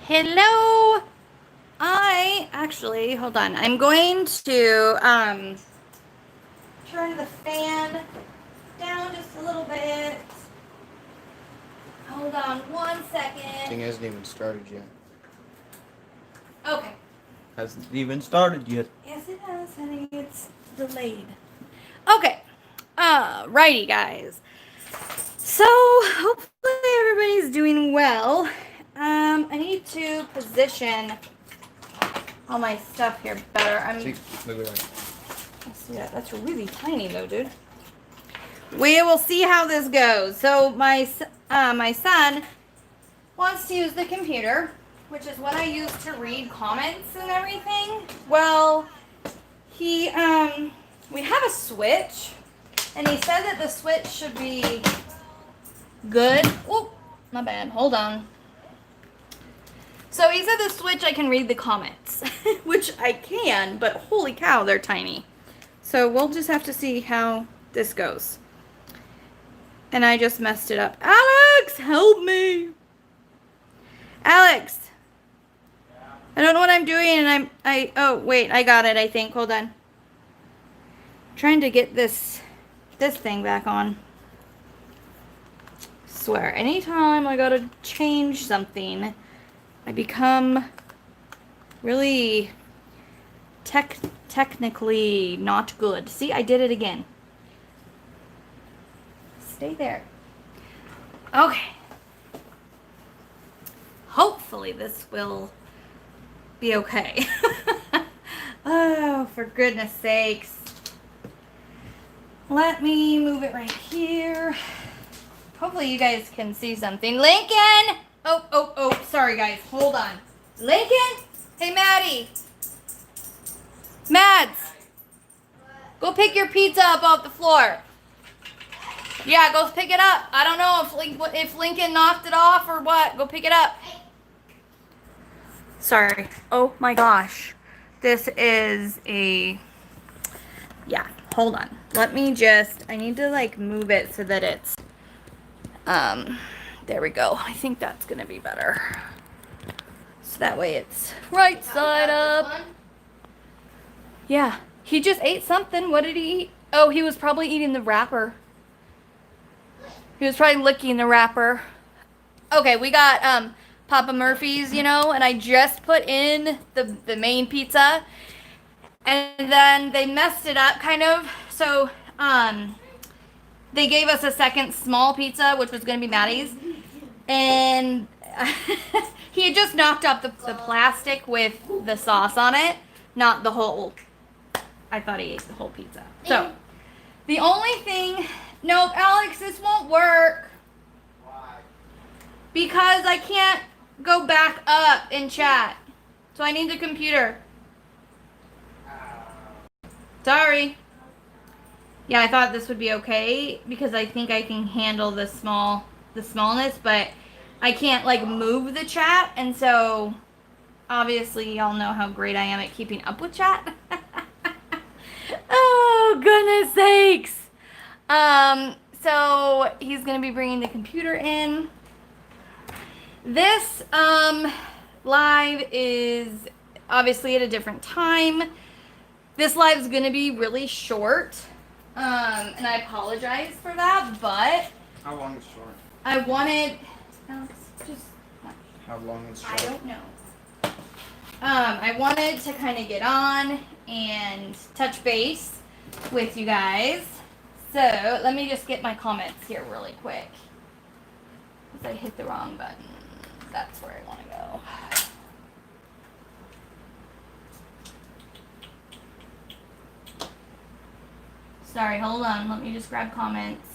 Hello. Hold on. I'm going to turn the fan down just a little bit. Hold on one second. Thing hasn't even started yet. Okay. Hasn't even started yet. Yes, it has, honey. It's delayed. Okay. Righty, guys. So, hopefully everybody's doing well. I need to position all my stuff here better. See, move it right. Let's see that. That's really tiny, though, dude. We will see how this goes. So, my son wants to use the computer, which is what I use to read comments and everything. Well, we have a switch, and he said that the switch should be good. Oh, my bad. Hold on. So he said the switch I can read the comments, which I can, but holy cow, they're tiny. So we'll just have to see how this goes. And I just messed it up. Alex, help me. Alex. I don't know what I'm doing, and oh, wait, I got it, I think. Hold on. I'm trying to get this thing back on. Swear, anytime I gotta change something, I become really technically not good. See, I did it again. Stay there. Okay. Hopefully this will be okay. Oh, for goodness sakes. Let me move it right here. Hopefully you guys can see something. Lincoln! Oh, sorry guys, hold on. Lincoln? Hey, Maddie. Mads. Go pick your pizza up off the floor. Yeah, go pick it up. I don't know if Lincoln knocked it off or what. Go pick it up. Sorry. Oh my gosh. This is yeah, hold on. I need to move it so that it's, there we go. I think that's going to be better. So that way it's right side up. Yeah, he just ate something. What did he eat? Oh, he was probably eating the wrapper. He was probably licking the wrapper. Okay, we got Papa Murphy's, and I just put in the main pizza. And then they messed it up, kind of. So, they gave us a second small pizza, which was going to be Maddie's. And he had just knocked up the plastic with the sauce on it, not the whole. I thought he ate the whole pizza. So, the only thing... Nope, Alex, this won't work. Why? Because I can't go back up in chat. So I need the computer. Sorry. Yeah, I thought this would be okay because I think I can handle the smallness, but I can't move the chat, and so obviously y'all know how great I am at keeping up with chat. Oh, goodness sakes. So he's going to be bringing the computer in. This live is obviously at a different time. This live is going to be really short, and I apologize for that, but... How long is short? I wanted... Alex, just... How long is short? I don't know. I wanted to kind of get on and touch base with you guys. So, let me just get my comments here really quick. Because I hit the wrong button. That's where I want to go. Sorry, hold on. Let me just grab comments.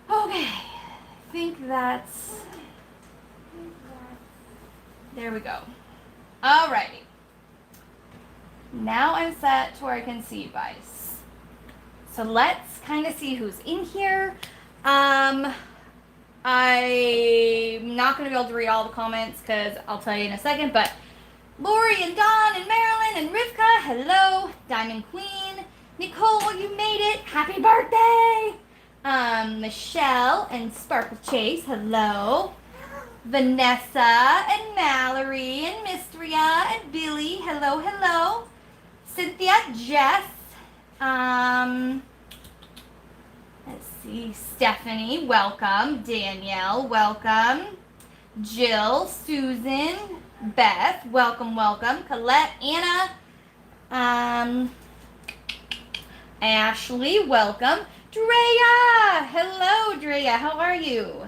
Okay. I think that's... There we go. Alrighty. Now I'm set to where I can see you guys. So let's kind of see who's in here. I'm not going to be able to read all the comments because I'll tell you in a second, but Lori and Dawn and Marilyn and Rivka, hello. Diamond Queen. Nicole, you made it. Happy birthday. Michelle and Sparkle Chase, hello. Vanessa and Mallory and Mistria and Billy. Hello, hello. Cynthia, Jess. Let's see. Stephanie, welcome. Danielle, welcome. Jill, Susan, Beth, welcome, welcome. Colette, Anna, Ashley, welcome. Drea, hello, Drea, how are you?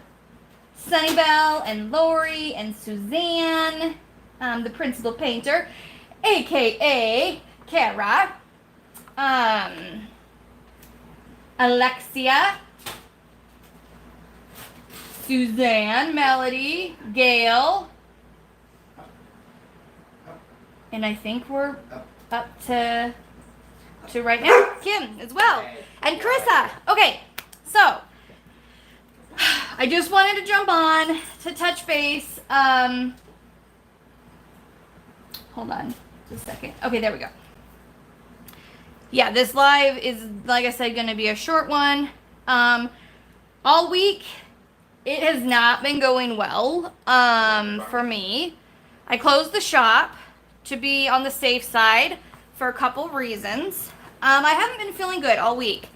Sunnybell and Lori and Suzanne, the principal painter, aka Kara, Alexia, Suzanne, Melody, Gail, and I think we're up to right now. Kim as well, and Carissa. Okay, so I just wanted to jump on to touch base. Hold on just a second. Okay, there we go. Yeah, this live is, like I said, going to be a short one. All week, it has not been going well for me. I closed the shop to be on the safe side for a couple reasons. I haven't been feeling good all week.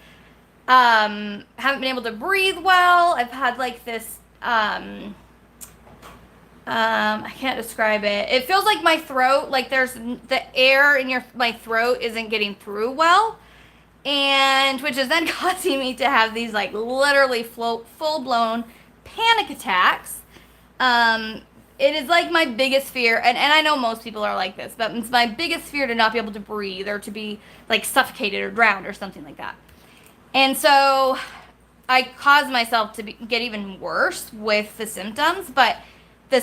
Haven't been able to breathe well. I've had like this, I can't describe it. It feels like my throat, like there's the air in my throat isn't getting through well. And which is then causing me to have these like literally full-blown panic attacks. It is like my biggest fear, and I know most people are like this, but it's my biggest fear to not be able to breathe or to be like suffocated or drowned or something like that. And so I caused myself to get even worse with the symptoms, but the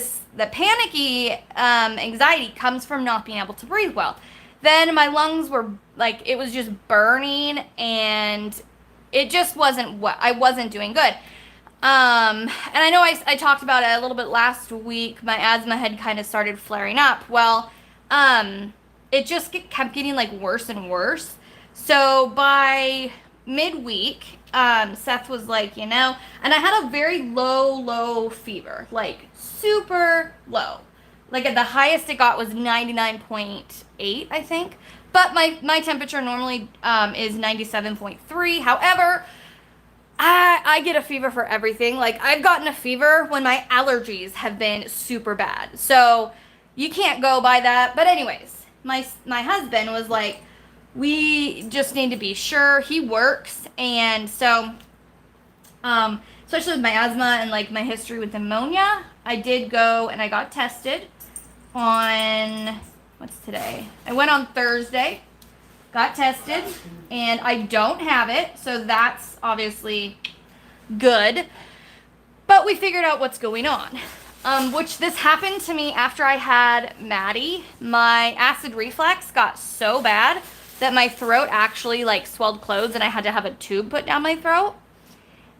panicky anxiety comes from not being able to breathe well. Then my lungs were like, it was just burning, and it just wasn't I wasn't doing good. And I know I talked about it a little bit last week. My asthma had kind of started flaring up. Well, it just kept getting like worse and worse. So by midweek, Seth was like, and I had a very low fever, like super low. Like at the highest it got was 99.8, I think. But my temperature normally is 97.3. However, I get a fever for everything. Like I've gotten a fever when my allergies have been super bad. So you can't go by that. But anyways, my husband was like, we just need to be sure. He works, and so especially with my asthma and like my history with pneumonia, I did go and I got tested on, what's today? I went on Thursday, got tested, and I don't have it, so that's obviously good. But we figured out what's going on. Which this happened to me after I had Maddie. My acid reflux got so bad that my throat actually like swelled closed, and I had to have a tube put down my throat.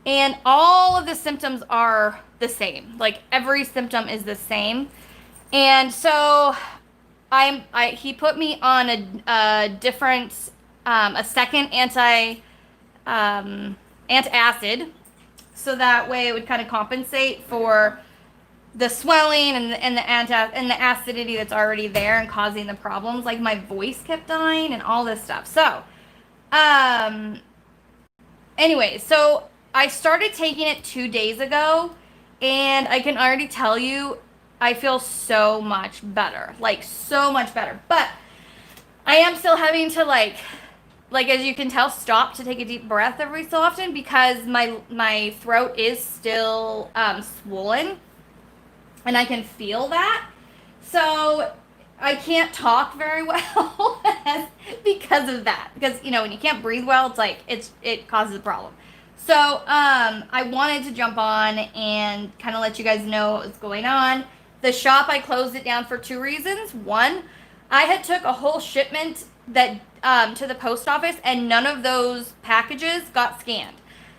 And all of the symptoms are the same. Like every symptom is the same. And so he put me on a different, a second antacid, so that way it would kind of compensate for the swelling and the acidity that's already there and causing the problems. Like my voice kept dying and all this stuff. So, anyway, so I started taking it 2 days ago, and I can already tell you, I feel so much better, like so much better. But I am still having to like as you can tell, stop to take a deep breath every so often because my throat is still swollen, and I can feel that. So I can't talk very well because of that. Because when you can't breathe well, it's like it causes a problem. So I wanted to jump on and kind of let you guys know what was going on. The shop, I closed it down for 2 reasons. One, I had took a whole shipment that to the post office, and none of those packages got scanned.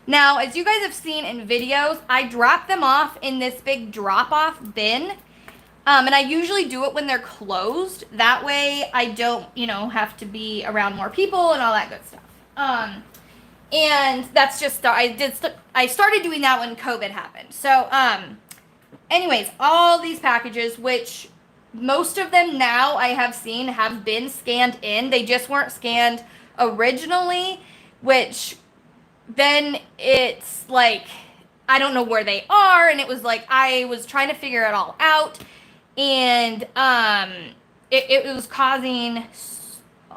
Now, as you guys have seen in videos, I drop them off in this big drop-off bin, and I usually do it when they're closed. That way, I don't, have to be around more people and all that good stuff. And that's just I started doing that when COVID happened. So anyways, all these packages, which most of them now I have seen have been scanned in. They just weren't scanned originally, which then it's like, I don't know where they are. And it was like, I was trying to figure it all out. And it was causing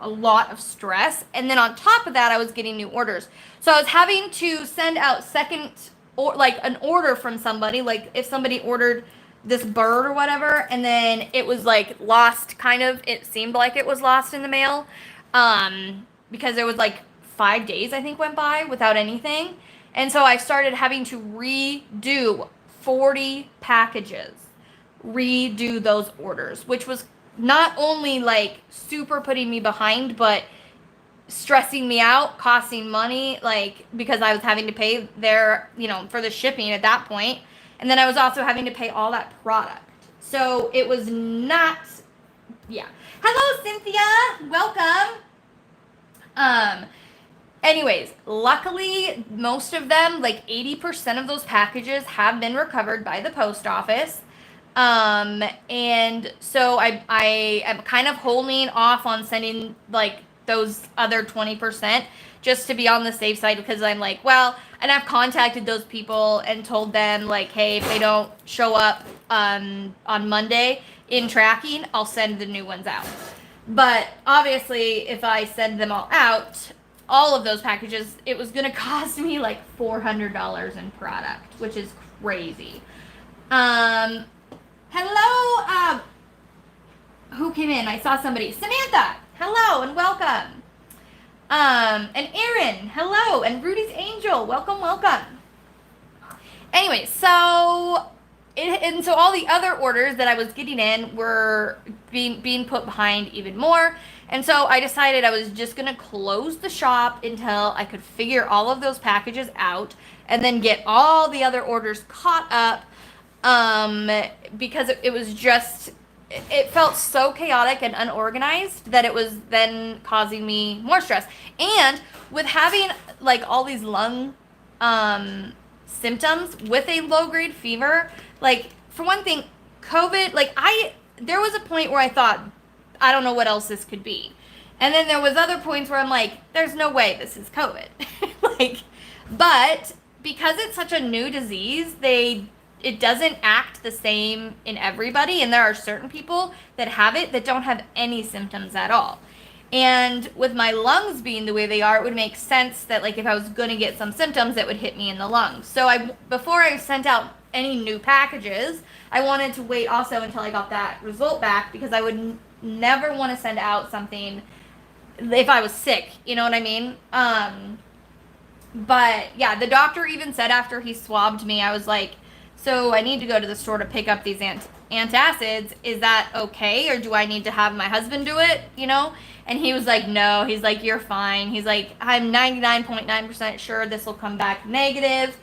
a lot of stress. And then on top of that, I was getting new orders. So I was having to send out second, or like an order from somebody, like if somebody ordered this bird or whatever, and then it was like lost, kind of, it seemed like it was lost in the mail, because there was like 5 days I think went by without anything. And so I started having to redo 40 packages, redo those orders, which was not only like super putting me behind, but stressing me out, costing money, like, because I was having to pay their, for the shipping at that point. And then I was also having to pay all that product. So it was not, yeah. Hello, Cynthia. Welcome. Anyways, luckily, most of them, like 80% of those packages have been recovered by the post office. And so I am kind of holding off on sending like those other 20% just to be on the safe side, because I'm like, well, and I've contacted those people and told them like, hey, if they don't show up on Monday in tracking, I'll send the new ones out. But obviously, if I send them all out, all of those packages, it was going to cost me like $400 in product, which is crazy. Hello, who came in? I saw somebody. Samantha, hello and welcome. And Aaron, hello, and Rudy's Angel, welcome. Anyway, so all the other orders that I was getting in were being put behind even more. And so I decided I was just going to close the shop until I could figure all of those packages out and then get all the other orders caught up, because it was just, it felt so chaotic and unorganized that it was then causing me more stress. And with having like all these lung symptoms with a low-grade fever, like, for one thing, COVID, like, there was a point where I thought, I don't know what else this could be. And then there was other points where I'm like, there's no way this is COVID. But because it's such a new disease, it doesn't act the same in everybody. And there are certain people that have it that don't have any symptoms at all. And with my lungs being the way they are, it would make sense that, like, if I was going to get some symptoms, it would hit me in the lungs. So before I sent out any new packages, I wanted to wait also until I got that result back, because I would never want to send out something if I was sick, you know what I mean? But yeah, the doctor even said after he swabbed me, I was like, so I need to go to the store to pick up these antacids. Is that okay? Or do I need to have my husband do it? And he was like, no. He's like, you're fine. He's like, I'm 99.9% sure this will come back negative.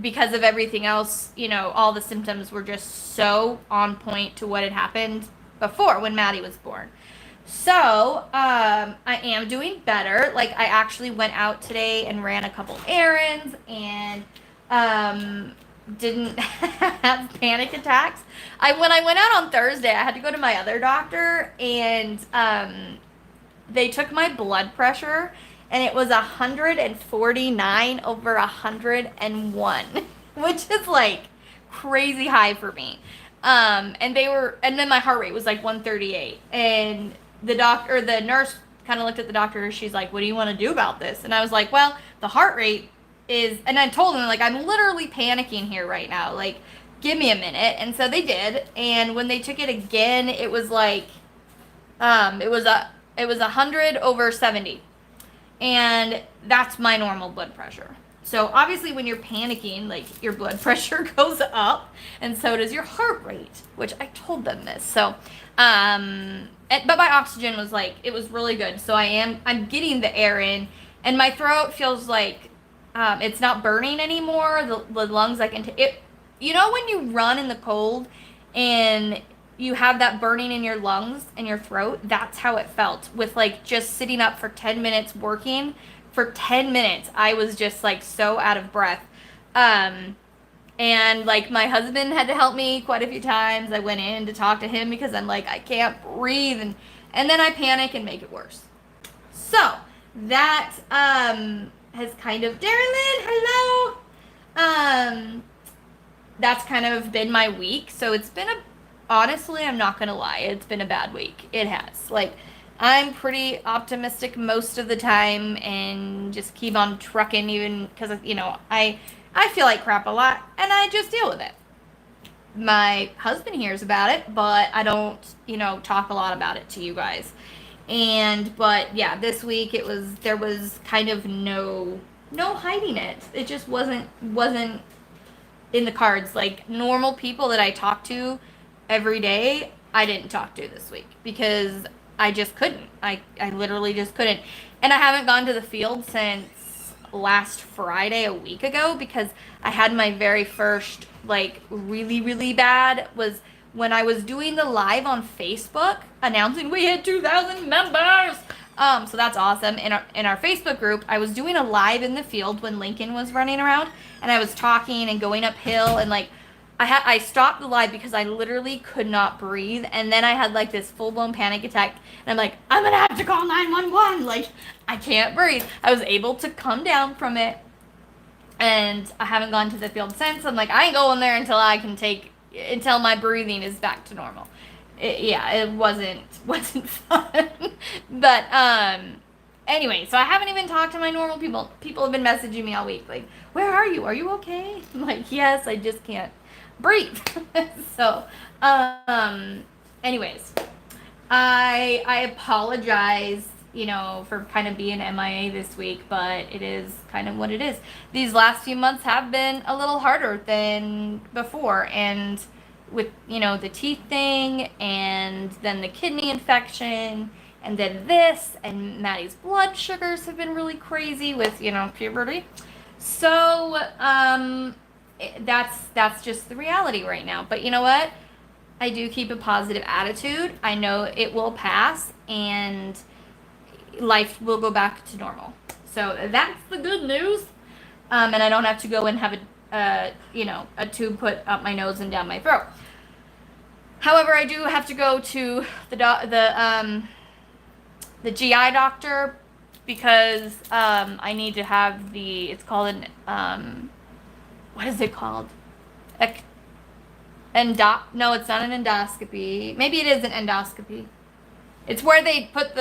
Because of everything else, all the symptoms were just so on point to what had happened before when Maddie was born. So, I am doing better. Like, I actually went out today and ran a couple errands and, didn't have panic attacks. When I went out on Thursday, I had to go to my other doctor, and, they took my blood pressure, and it was 149 over 101, which is like crazy high for me. And then my heart rate was like 138, and the nurse kind of looked at the doctor. She's like, what do you want to do about this? And I was like, well, the heart rate is, and I told them, like, I'm literally panicking here right now. Like, give me a minute. And so they did. And when they took it again, it was like, it was 100 over 70. And that's my normal blood pressure. So obviously when you're panicking, like, your blood pressure goes up, and so does your heart rate, which I told them this. So, but my oxygen was like, it was really good. So I'm getting the air in, and my throat feels like, it's not burning anymore. The lungs, like, when you run in the cold and you have that burning in your lungs and your throat, that's how it felt with, like, just sitting up for 10 minutes working. For 10 minutes, I was just, like, so out of breath. And like my husband had to help me quite a few times. I went in to talk to him because I'm like, I can't breathe, and then I panic and make it worse. So that has kind of Darylyn, hello. That's kind of been my week. So it's been honestly, I'm not gonna lie, it's been a bad week. It has. Like, I'm pretty optimistic most of the time and just keep on trucking, even because I feel like crap a lot and I just deal with it. My husband hears about it, but I don't, talk a lot about it to you guys. But yeah, this week there was kind of no hiding it. It just wasn't in the cards. Like normal people that I talk to every day, I didn't talk to this week because I just couldn't. I literally just couldn't. And I haven't gone to the field since last Friday, a week ago, because I had my very first, like, really, really bad was when I was doing the live on Facebook announcing we hit 2,000 members. So that's awesome. In our Facebook group, I was doing a live in the field when Lincoln was running around, and I was talking and going uphill, and like I stopped the live because I literally could not breathe, and then I had like this full-blown panic attack, and I'm like, I'm gonna have to call 911. Like, I can't breathe. I was able to come down from it, and I haven't gone to the field since. I'm like, I ain't going there until my breathing is back to normal. It wasn't fun. But anyway, so I haven't even talked to my normal people. People have been messaging me all week, like, where are you? Are you okay? I'm like, yes, I just can't breathe. So anyways, I apologize, for kind of being MIA this week, but it is kind of what it is. These last few months have been a little harder than before, and with, the teeth thing, and then the kidney infection, and then this, and Maddie's blood sugars have been really crazy with, puberty. So, that's just the reality right now. But you know what? I do keep a positive attitude. I know it will pass, and life will go back to normal. So that's the good news. And I don't have to go and have a tube put up my nose and down my throat. However, I do have to go to the GI doctor because I need to have it's called what is it called? No, it's not an endoscopy. Maybe it is an endoscopy. It's where they put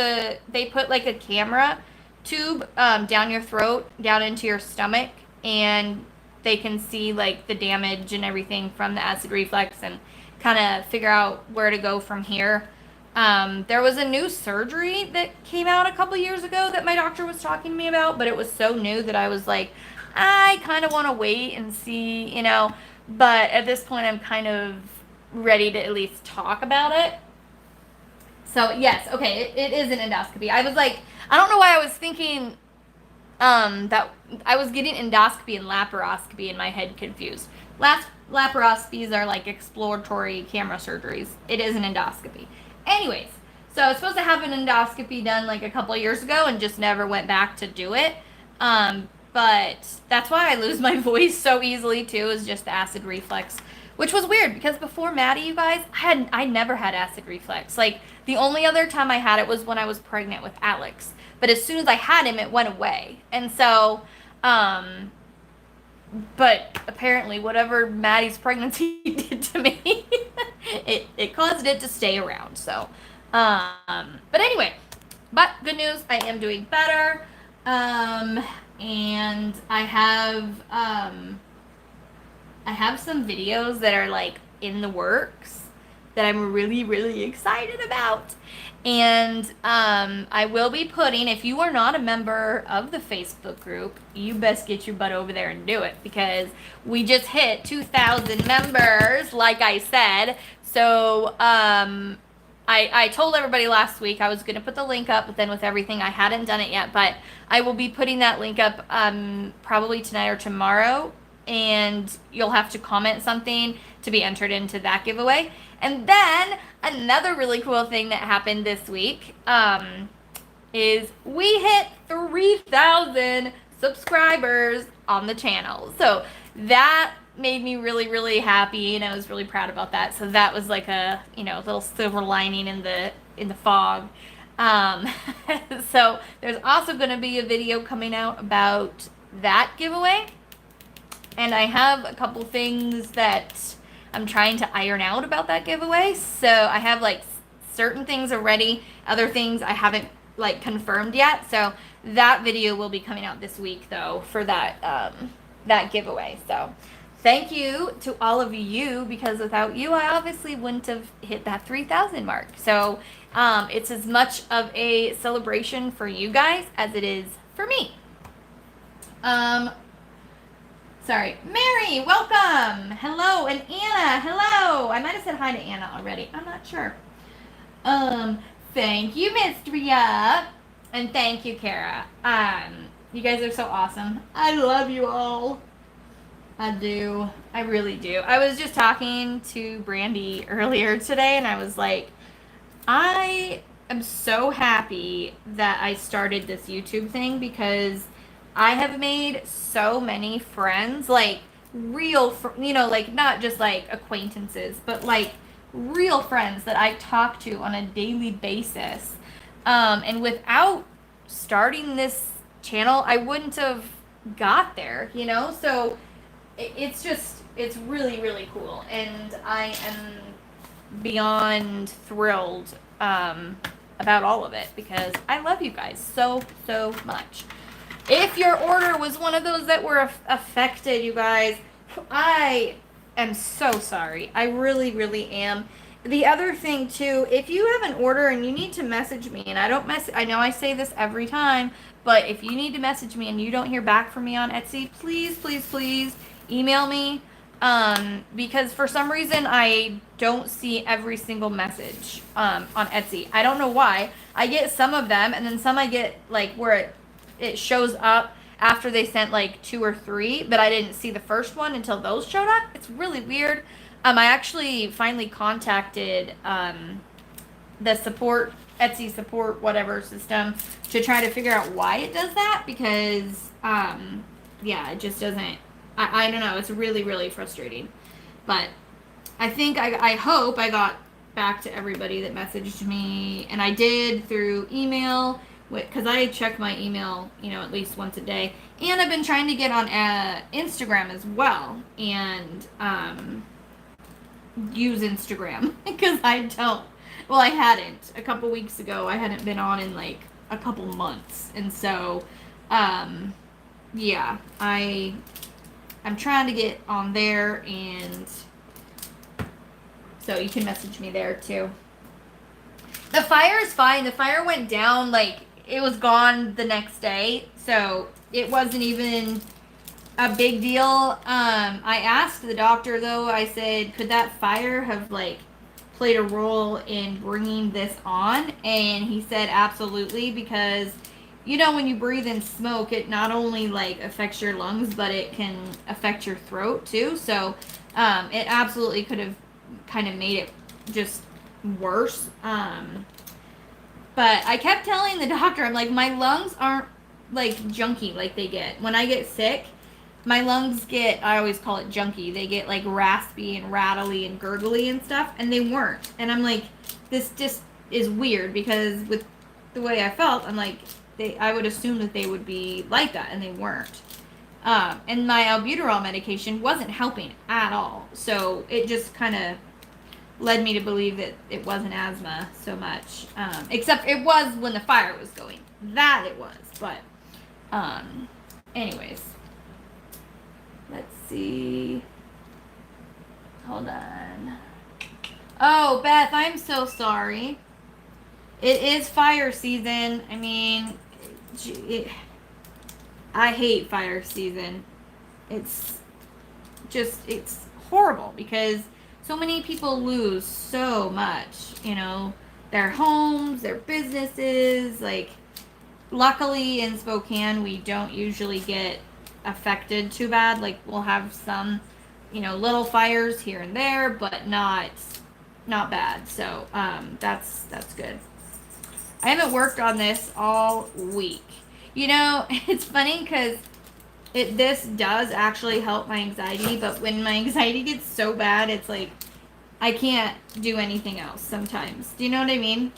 like a camera tube down your throat, down into your stomach, and they can see like the damage and everything from the acid reflux and kind of figure out where to go from here. There was a new surgery that came out a couple years ago that my doctor was talking to me about, but it was so new that I was like, I kind of want to wait and see, but at this point I'm kind of ready to at least talk about it. So yes, okay, it is an endoscopy. I was like, I don't know why I was thinking that I was getting endoscopy and laparoscopy in my head confused. Laparoscopies are like exploratory camera surgeries. It is an endoscopy. Anyways, so I was supposed to have an endoscopy done like a couple years ago and just never went back to do it. But that's why I lose my voice so easily too, is just the acid reflux. Which was weird because before Maddie, you guys, I never had acid reflux. Like, the only other time I had it was when I was pregnant with Alex. But as soon as I had him, it went away. And so, but apparently whatever Maddie's pregnancy did to me, it caused it to stay around. So, but anyway, good news, I am doing better. And I have some videos that are like in the works that I'm really, really excited about. And I will be putting, if you are not a member of the Facebook group, you best get your butt over there and do it, because we just hit 2,000 members, like I said. So I told everybody last week I was going to put the link up, but then with everything, I hadn't done it yet. But I will be putting that link up probably tonight or tomorrow, and you'll have to comment something to be entered into that giveaway. And then another really cool thing that happened this week is we hit 3,000 subscribers on the channel. So that made me really, really happy, and I was really proud about that. So that was like a, little silver lining in the fog. Um, so there's also going to be a video coming out about that giveaway. And I have a couple things that I'm trying to iron out about that giveaway. So I have like certain things already, other things I haven't like confirmed yet. So that video will be coming out this week though for that giveaway. So thank you to all of you, because without you I obviously wouldn't have hit that 3,000 mark. So it's as much of a celebration for you guys as it is for me. Sorry. Mary, welcome. Hello. And Anna, hello. I might have said hi to Anna already. I'm not sure. Thank you, Mr.s. And thank you, Kara. You guys are so awesome. I love you all. I do. I really do. I was just talking to Brandy earlier today, and I was like, I am so happy that I started this YouTube thing, because I have made so many friends, like real, like not just like acquaintances, but like real friends that I talk to on a daily basis. And without starting this channel, I wouldn't have got there, So it's really, really cool. And I am beyond thrilled about all of it, because I love you guys so, so much. If your order was one of those that were affected, you guys, I am so sorry. I really, really am. The other thing too, if you have an order and you need to message me, and I know I say this every time, but if you need to message me and you don't hear back from me on Etsy, please, please, please email me. Because for some reason I don't see every single message on Etsy. I don't know why. I get some of them, and then some I get like where it shows up after they sent like 2 or 3, but I didn't see the first one until those showed up. It's really weird. I actually finally contacted the Etsy support whatever system to try to figure out why it does that, because yeah, it just doesn't. I don't know. It's really, really frustrating. But I think I hope I got back to everybody that messaged me, and I did through email, because I check my email, at least once a day. And I've been trying to get on Instagram as well, and use Instagram, because I don't. Well, I hadn't. A couple weeks ago, I hadn't been on in like a couple months, and so, yeah, I'm trying to get on there, and so you can message me there too. The fire is fine. The fire went down, like, it was gone the next day, so it wasn't even a big deal. I asked the doctor, though, I said, could that fire have, like, played a role in bringing this on? And he said absolutely, because, when you breathe in smoke, it not only, like, affects your lungs, but it can affect your throat, too. So, it absolutely could have kind of made it just worse. But I kept telling the doctor, I'm like, my lungs aren't, like, junky like they get. When I get sick, my lungs get, I always call it junky. They get, like, raspy and rattly and gurgly and stuff, and they weren't. And I'm like, this just is weird, because with the way I felt, I'm like, I would assume that they would be like that, and they weren't. And my albuterol medication wasn't helping at all. So it just kind of led me to believe that it wasn't asthma so much. Except it was when the fire was going. That it was. But, anyways. Let's see. Hold on. Oh, Beth, I'm so sorry. It is fire season. I mean, I hate fire season. It's horrible, because so many people lose so much, their homes, their businesses. Like, luckily in Spokane, we don't usually get affected too bad. Like, we'll have some, little fires here and there, but not bad. So, that's good. I haven't worked on this all week. It's funny, because This does actually help my anxiety, but when my anxiety gets so bad, it's like I can't do anything else sometimes. Do you know what I mean?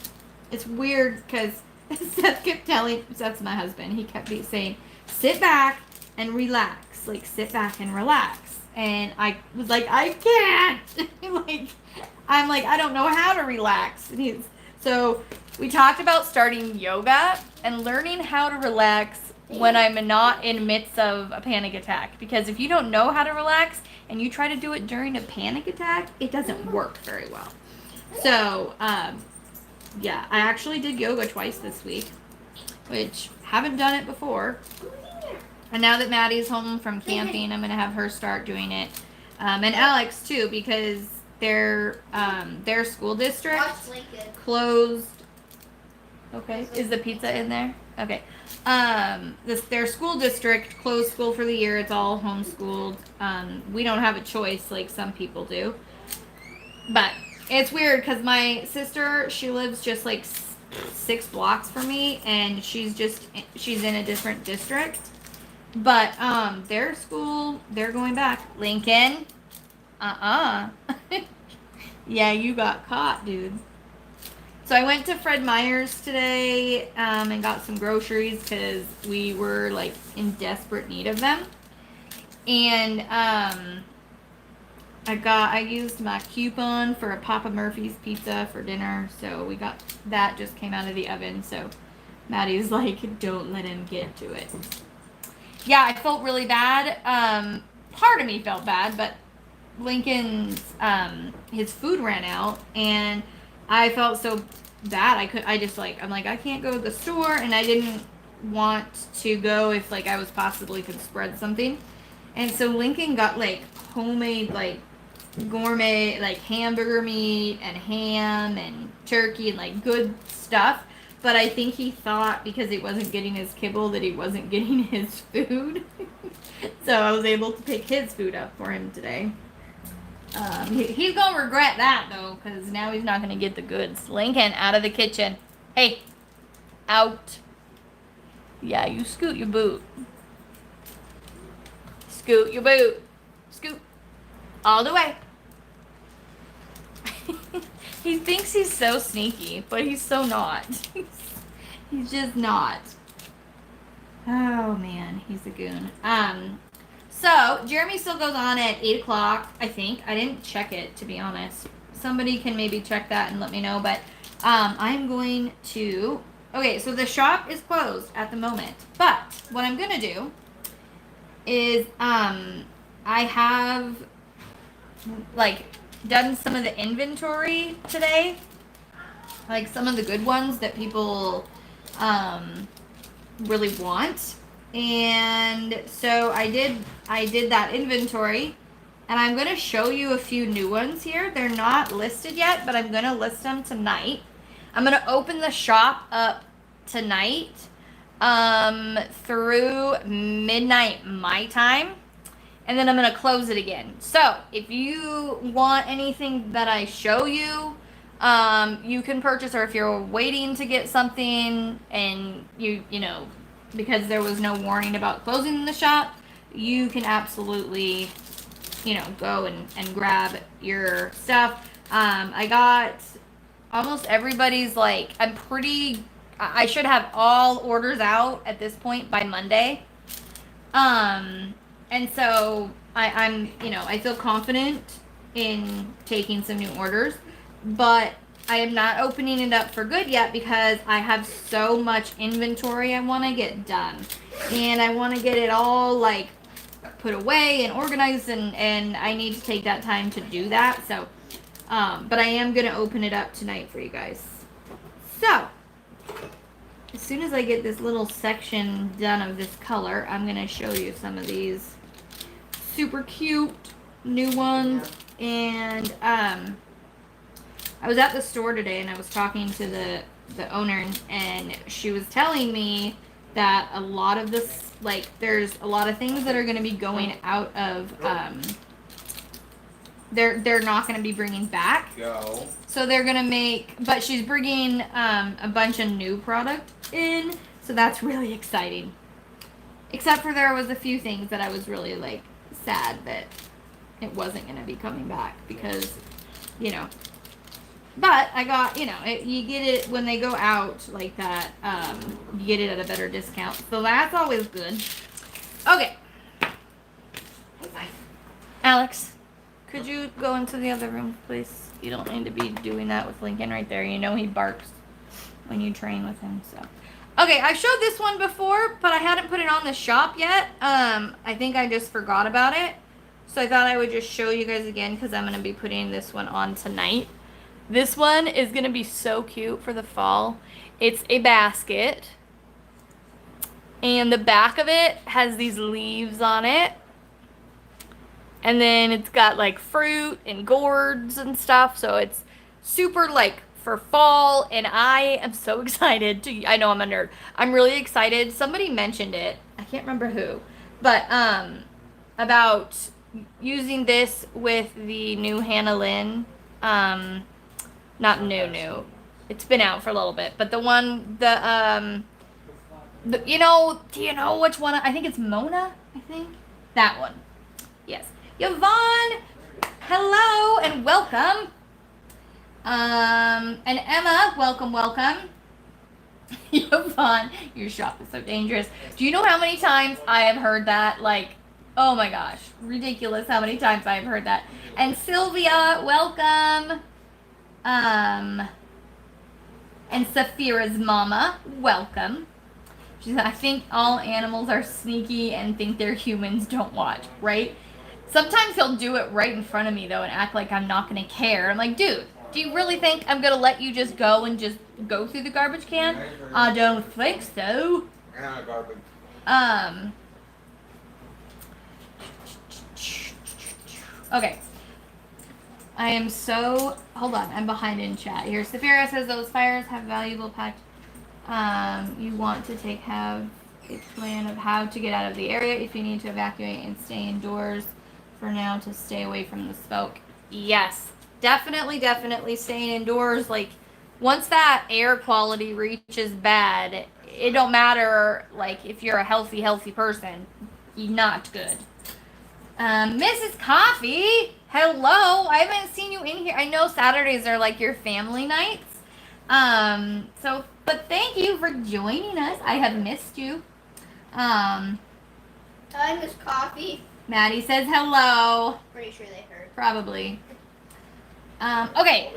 It's weird because Seth kept telling, Seth's my husband, he kept saying, sit back and relax. Like, sit back and relax. And I was like, I can't. I'm like, I don't know how to relax. So we talked about starting yoga and learning how to relax when I'm not in the midst of a panic attack. Because if you don't know how to relax and you try to do it during a panic attack, it doesn't work very well. So, yeah, I actually did yoga twice this week, which haven't done it before. And now that Maddie's home from camping, I'm going to have her start doing it. And Alex, too, because their school district closed. Okay, is the pizza in there? Okay. Their school district closed school for the year. It's all homeschooled. We don't have a choice like some people do. But it's weird because my sister, she lives just like 6 blocks from me, and she's in a different district. But their school, they're going back. Lincoln, yeah, you got caught, dude. So I went to Fred Meyer's today and got some groceries because we were like in desperate need of them. And I used my coupon for a Papa Murphy's pizza for dinner. So we got that, just came out of the oven. So Maddie's like, don't let him get to it. Yeah, I felt really bad. Part of me felt bad, but Lincoln's his food ran out, and I felt so bad. I'm like, I can't go to the store, and I didn't want to go if like I was possibly could spread something. And so Lincoln got like homemade like gourmet like hamburger meat and ham and turkey and like good stuff. But I think he thought because he wasn't getting his kibble that he wasn't getting his food. So I was able to pick his food up for him today. He's going to regret that, though, because now he's not going to get the goods. Lincoln, out of the kitchen. Hey, out. Yeah, you scoot your boot. Scoot your boot. Scoot. All the way. He thinks he's so sneaky, but he's so not. He's just not. Oh, man. He's a goon. So, Jeremy still goes on at 8 o'clock, I think. I didn't check it, to be honest. Somebody can maybe check that and let me know. But I'm going to... Okay, so the shop is closed at the moment. But what I'm going to do is I have, like, done some of the inventory today. Like, some of the good ones that people really want. And so I did that inventory, and I'm going to show you a few new ones here. They're not listed yet, but I'm going to list them tonight. I'm going to open the shop up tonight through midnight my time, and then I'm going to close it again. So if you want anything that I show you, you can purchase, or if you're waiting to get something and you know, because there was no warning about closing the shop, you can absolutely, you know, go and grab your stuff. I got almost everybody's, like, I should have all orders out at this point by Monday. And so I'm, you know, I feel confident in taking some new orders, but I am not opening it up for good yet because I have so much inventory I want to get done. And I want to get it all, like, put away and organized, and I need to take that time to do that. So, but I am going to open it up tonight for you guys. So, as soon as I get this little section done of this color, I'm going to show you some of these super cute new ones. And, I was at the store today, and I was talking to the owner, and she was telling me that a lot of this, like, there's a lot of things that are going to be going out of, they're not going to be bringing back. Go. So they're going to make, but she's bringing a bunch of new product in, so that's really exciting. Except for there was a few things that I was really, like, sad that it wasn't going to be coming back because, you know. But I got, you know, you get it when they go out like that, you get it at a better discount. So that's always good. Okay. Alex, could you go into the other room, please? You don't need to be doing that with Lincoln right there. You know he barks when you train with him, so. Okay, I showed this one before, but I hadn't put it on the shop yet. I think I just forgot about it. So I thought I would just show you guys again because I'm going to be putting this one on tonight. This one is going to be so cute for the fall. It's a basket. And the back of it has these leaves on it. And then it's got like fruit and gourds and stuff. So it's super like for fall. And I am so excited to, I know I'm a nerd. I'm really excited. Somebody mentioned it. I can't remember who. But about using this with the new Hannah Lynn. Not new. It's been out for a little bit. But the one, you know, do you know which one? I think it's Mona, I think. That one. Yes. Yvonne, hello and welcome. And Emma, welcome. Yvonne, your shop is so dangerous. Do you know how many times I have heard that? Like, oh my gosh, ridiculous how many times I've heard that. And Sylvia, welcome. And Saphira's mama, welcome. She said, I think all animals are sneaky and think they're humans, don't watch, right? Sometimes he'll do it right in front of me, though, and act like I'm not going to care. I'm like, dude, do you really think I'm going to let you just go and just go through the garbage can? I don't think so. Yeah, garbage. Okay. I am so... Hold on, I'm behind in chat. Here, Saphira says those fires have valuable packed. You want to have a plan of how to get out of the area if you need to evacuate and stay indoors for now to stay away from the smoke. Yes, definitely staying indoors. Like, once that air quality reaches bad, it don't matter, like, if you're a healthy person. You're not good. Mrs. Coffee, hello. I haven't seen you in here. I know Saturdays are like your family nights. But thank you for joining us. I have missed you. Hi, Miss Coffee. Maddie says hello. Pretty sure they heard. Probably. Okay.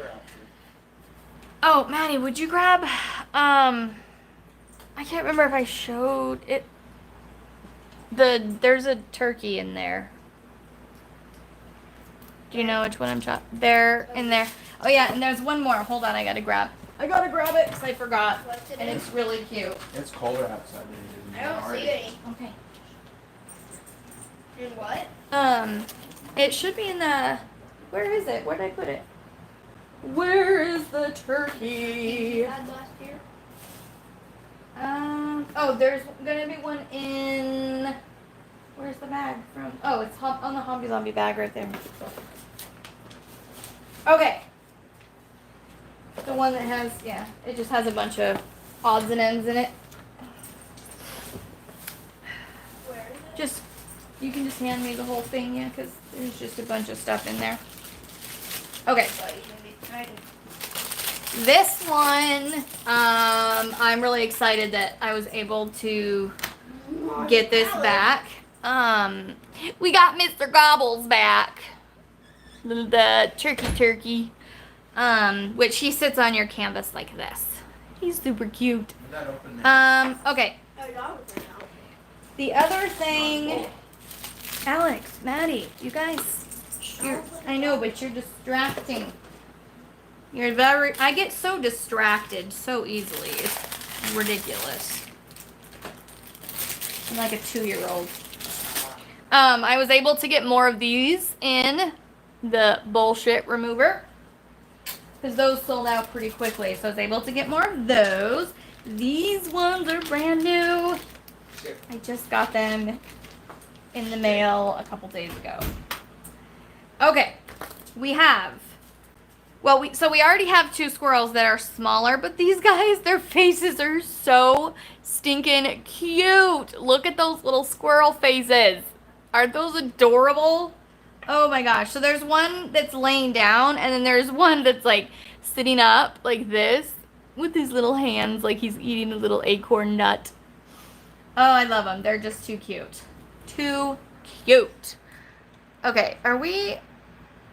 Oh, Maddie, would you grab, I can't remember if I showed it. There's a turkey in there. Do you know which one I'm talking? They're in there. Oh yeah, and there's one more. Hold on, I gotta grab it because I forgot. What's it And in? it's really cute. It's colder outside than it is I don't see any. Okay. In what? It should be in the, where is it? Where did I put it? Where is the turkey? You had last year? Oh, there's gonna be one in, where's the bag from? Oh, it's on the Hobby Lobby bag right there. Okay. The one that has, yeah, it just has a bunch of odds and ends in it. Where is it? Just, you can just hand me the whole thing, yeah, because there's just a bunch of stuff in there. Okay. Oh, you can be trying. This one, I'm really excited that I was able to get this back. We got Mr. Gobbles back. The turkey. Which he sits on your canvas like this. He's super cute. Okay. Oh, your dog was right now. The other thing, Alex, Maddie, you guys, I know, but you're distracting. I get so distracted so easily. It's ridiculous. I'm like a 2-year-old. I was able to get more of these in the bullshit remover. Because those sold out pretty quickly. So I was able to get more of those. These ones are brand new. I just got them in the mail a couple days ago. Okay. We have Well, we already have 2 squirrels that are smaller, but these guys, their faces are so stinking cute. Look at those little squirrel faces. Aren't those adorable? Oh my gosh. So there's one that's laying down, and then there's one that's like sitting up like this with his little hands like he's eating a little acorn nut. Oh, I love them. They're just too cute. Too cute. Okay, are we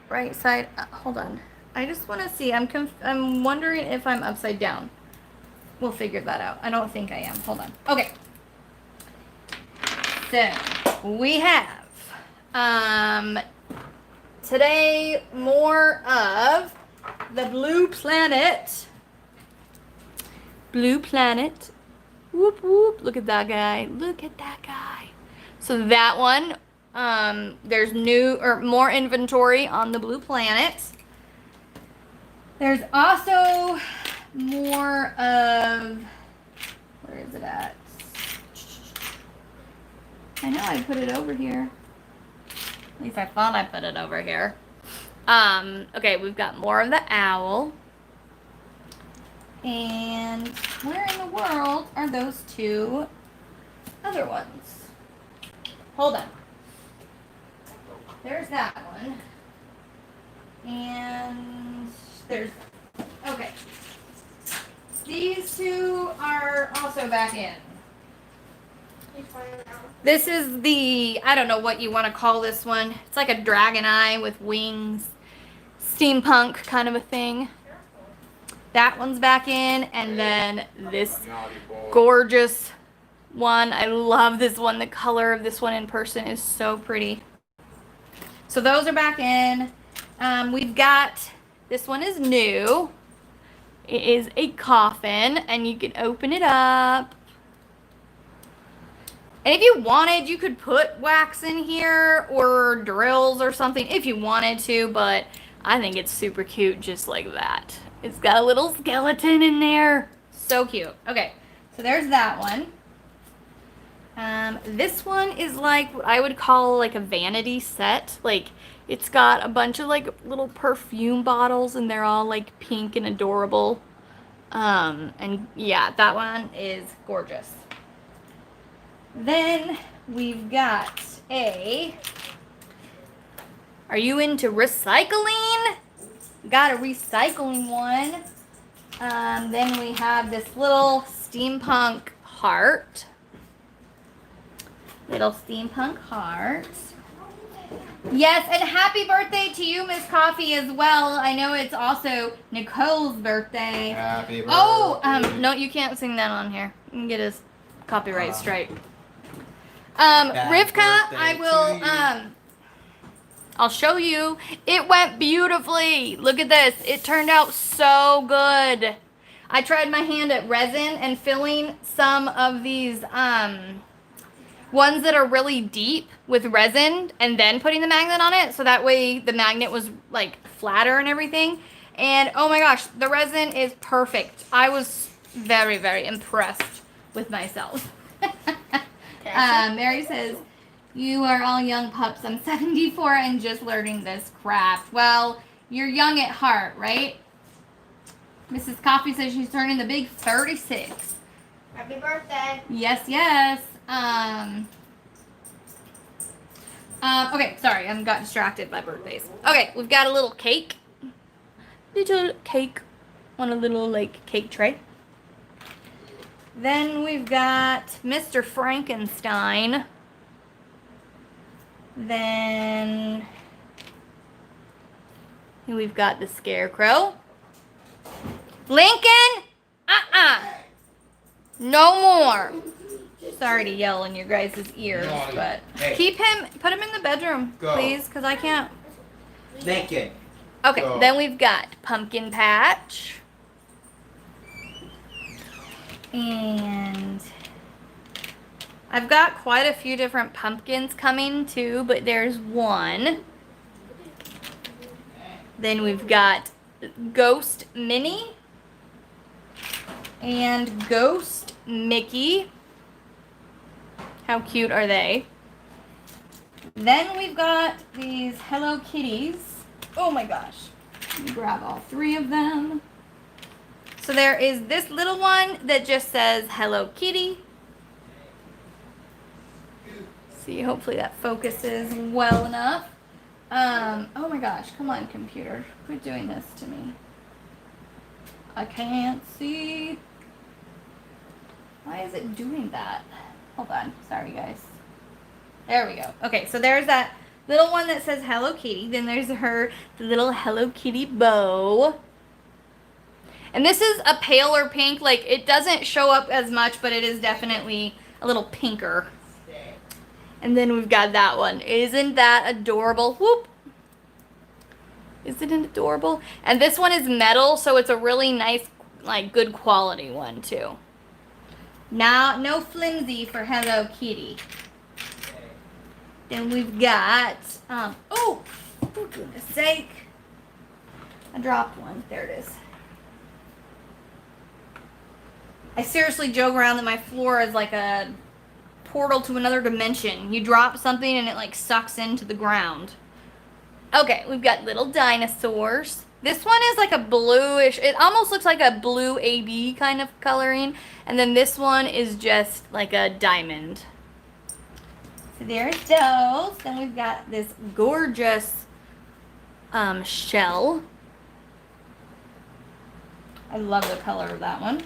right side? Hold on. I just want to see. I'm wondering if I'm upside down. We'll figure that out. I don't think I am. Hold on. Okay. So, we have today more of the Blue Planet. Blue Planet. Whoop whoop. Look at that guy. Look at that guy. So that one, there's more inventory on the Blue Planet. There's also more of, where is it at? I know I put it over here. At least I thought I put it over here. Okay, we've got more of the owl. And where in the world are those 2 other ones? Hold on. There's that one. And there's, okay. These 2 are also back in. This is the, I don't know what you want to call this one. It's like a dragon eye with wings. Steampunk kind of a thing. That one's back in. And then this gorgeous one. I love this one. The color of this one in person is so pretty. So those are back in. We've got, this one is new. It is a coffin, and you can open it up. And if you wanted, you could put wax in here or drills or something if you wanted to, but I think it's super cute just like that. It's got a little skeleton in there. So cute. Okay, so there's that one. This one is like what I would call like a vanity set. Like, it's got a bunch of like little perfume bottles, and they're all like pink and adorable. And yeah, that one is gorgeous. Then we've got are you into recycling? Got a recycling one. Then we have this little steampunk heart. Little steampunk heart. Yes, and happy birthday to you, Miss Coffee, as well. I know it's also Nicole's birthday. Happy birthday. Oh, no, you can't sing that on here. You can get his copyright straight. Rivka, I will, I'll show you. It went beautifully. Look at this. It turned out so good. I tried my hand at resin and filling some of these, ones that are really deep with resin and then putting the magnet on it. So that way the magnet was like flatter and everything. And oh my gosh, the resin is perfect. I was very, very impressed with myself. Mary says, you are all young pups. I'm 74 and just learning this craft. Well, you're young at heart, right? Mrs. Coffee says she's turning the big 36. Happy birthday. Yes, yes. Okay, sorry, I got distracted by birthdays. Okay, we've got a little cake. Little cake on a little, like, cake tray. Then we've got Mr. Frankenstein. Then we've got the Scarecrow. Lincoln! No more. Sorry to yell in your guys' ears, but put him in the bedroom, please, because I can't. Lincoln. Okay, Go. then we've got Pumpkin Patch. And I've got quite a few different pumpkins coming too, but there's one. Then we've got Ghost Minnie and Ghost Mickey. How cute are they? Then we've got these Hello Kitties. Oh my gosh. Let me grab all 3 of them. So there is this little one that just says Hello Kitty. See, hopefully that focuses well enough. Oh my gosh, come on, computer. Quit doing this to me. I can't see. Why is it doing that? Hold on. Sorry, guys. There we go. Okay, so there's that little one that says Hello Kitty. Then there's her little Hello Kitty bow. And this is a paler pink. Like, it doesn't show up as much, but it is definitely a little pinker. And then we've got that one. Isn't that adorable? Whoop. Isn't it adorable? And this one is metal, so it's a really nice, like, good quality one, too. Now, no flimsy for Hello Kitty. Then we've got, oh, for goodness sake. I dropped one. There it is. I seriously joke around that my floor is like a portal to another dimension. You drop something and it like sucks into the ground. Okay, we've got little dinosaurs. This one is like a bluish, it almost looks like a blue AB kind of coloring. And then this one is just like a diamond. So there's those. Then we've got this gorgeous shell. I love the color of that one.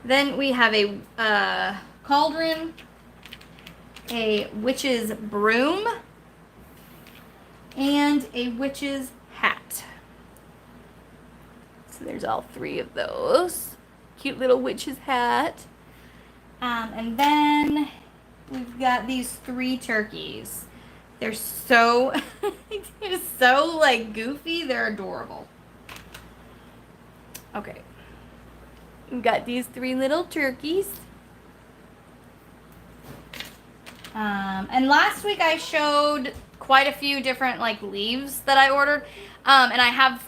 Then we have a cauldron, a witch's broom, and a witch's hat. So there's all 3 of those. Cute little witch's hat. And then we've got these 3 turkeys. They're so, they're so like goofy. They're adorable. Okay. We've got these 3 little turkeys. And last week I showed quite a few different like leaves that I ordered. And I have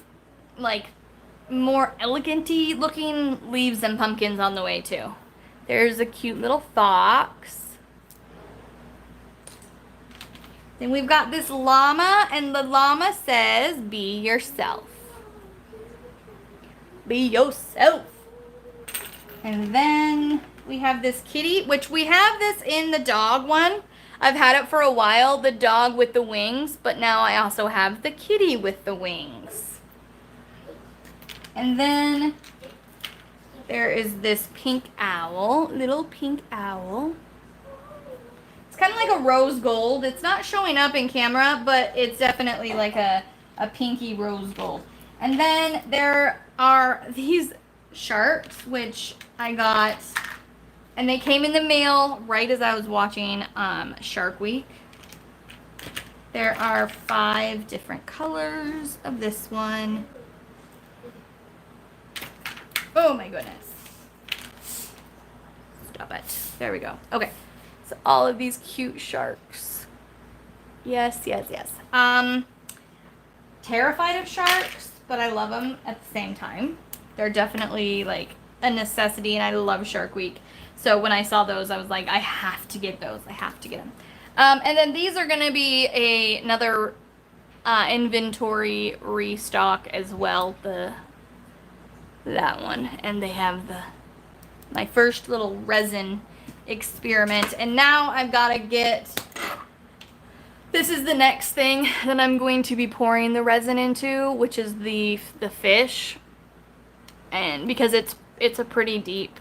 like more elegant-y looking leaves and pumpkins on the way too. There's a cute little fox. Then we've got this llama, and the llama says, be yourself. Be yourself. And then we have this kitty, which we have this in the dog one. I've had it for a while, the dog with the wings, but now I also have the kitty with the wings. And then there is this pink owl, little pink owl. It's kind of like a rose gold. It's not showing up in camera, but it's definitely like a pinky rose gold. And then there are these sharks, which I got, and they came in the mail right as I was watching Shark Week. There are 5 different colors of this one. Oh my goodness. Stop it. There we go. Okay. So all of these cute sharks. Yes, yes, yes. Terrified of sharks, but I love them at the same time. They're definitely like a necessity, and I love Shark Week. So when I saw those, I was like, I have to get those. I have to get them. And then these are going to be another inventory restock as well. That one. And they have my first little resin experiment. And now I've got to get, this is the next thing that I'm going to be pouring the resin into, which is the fish. And because it's a pretty deep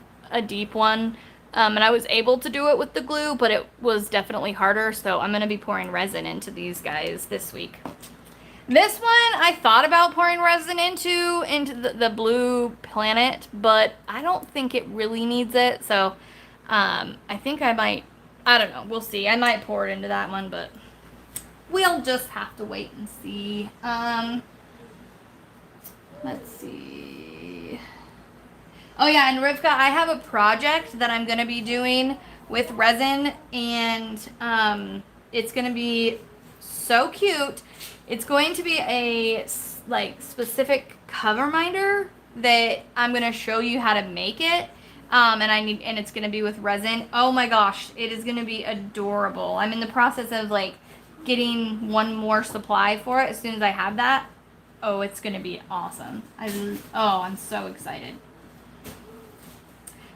one. And I was able to do it with the glue, but it was definitely harder. So I'm going to be pouring resin into these guys this week. This one I thought about pouring resin into the blue planet, but I don't think it really needs it. So I think I might, I don't know. We'll see. I might pour it into that one, but we'll just have to wait and see. Let's see. Oh yeah, and Rivka, I have a project that I'm going to be doing with resin, and it's going to be so cute. It's going to be a like specific cover minder that I'm going to show you how to make it. And it's going to be with resin. Oh my gosh, it is going to be adorable. I'm in the process of like getting one more supply for it as soon as I have that. Oh, it's gonna be awesome. I'm so excited.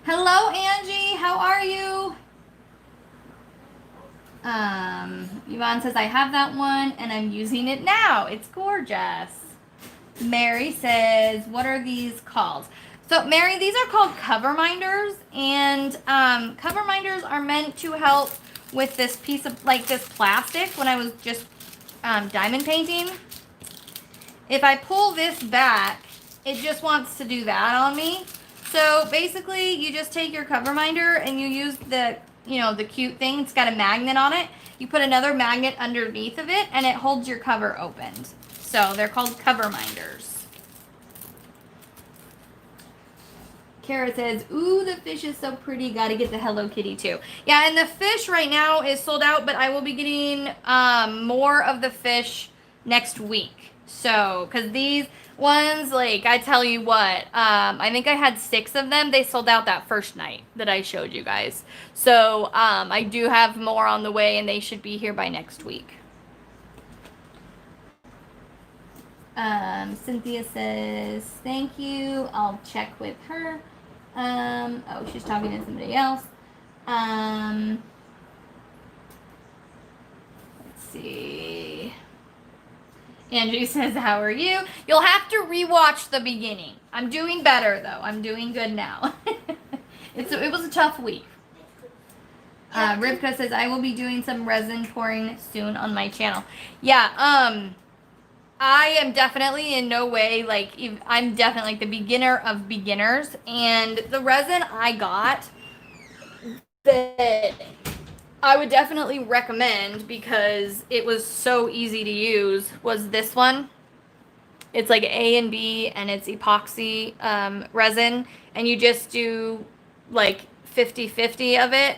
Hello, Angie. How are you? Yvonne says, I have that one and I'm using it now. It's gorgeous. Mary says, what are these called? So, Mary, these are called cover minders, and cover minders are meant to help with this piece of, like, this plastic when I was just diamond painting. If I pull this back, it just wants to do that on me. So, basically, you just take your cover minder and you use the, the cute thing. It's got a magnet on it. You put another magnet underneath of it, and it holds your cover opened. So, they're called cover minders. Kara says, ooh, the fish is so pretty. Gotta get the Hello Kitty too. Yeah, and the fish right now is sold out, but I will be getting more of the fish next week. So, because these ones, like, I tell you what, I think I had 6 of them. They sold out that first night that I showed you guys. So, I do have more on the way, and they should be here by next week. Cynthia says, thank you. I'll check with her. Oh, she's talking to somebody else. Let's see. Andrew says, how are you? You'll have to rewatch the beginning. I'm doing better, though. I'm doing good now. It was a tough week. Rivka says, I will be doing some resin pouring soon on my channel. Yeah, I am definitely in no way, like, I'm definitely like the beginner of beginners, and the resin I got that I would definitely recommend because it was so easy to use was this one. It's like A and B, and it's epoxy resin, and you just do like 50-50 of it,